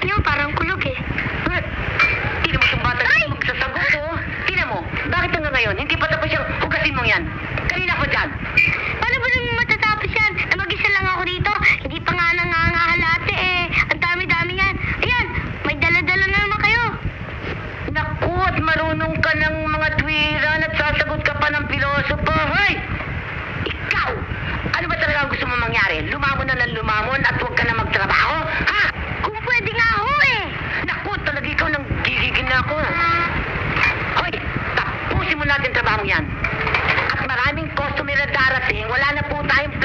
niyo, parang kulog eh. Tingnan mo itong bata na magsasagot, oh. Tingnan mo, bakit hanggang ngayon, hindi pa tapos yung hugasin mo yan? Kanina pa dyan. Paano ba naman matatapos yan? Mag-isa lang ako dito. Hindi pa nga nangangahalate eh. Ang dami-dami yan. Ayan, may dala-dala na naman kayo. Naku, at marunong ka ng mga tuwiran at sasagot ka pa ng pilosopo. Hoy! Ikaw! Ano ba talaga ang gusto mo mangyari? Lumamon na ng lumamon at huwag ka na magtrabaho? Ha? Kung pwede nga ho eh. Naku, talaga ikaw nang gigigil na ako. Hoy, tapusin mo natin trabaho yan. At maraming customer na darating, wala na po tayong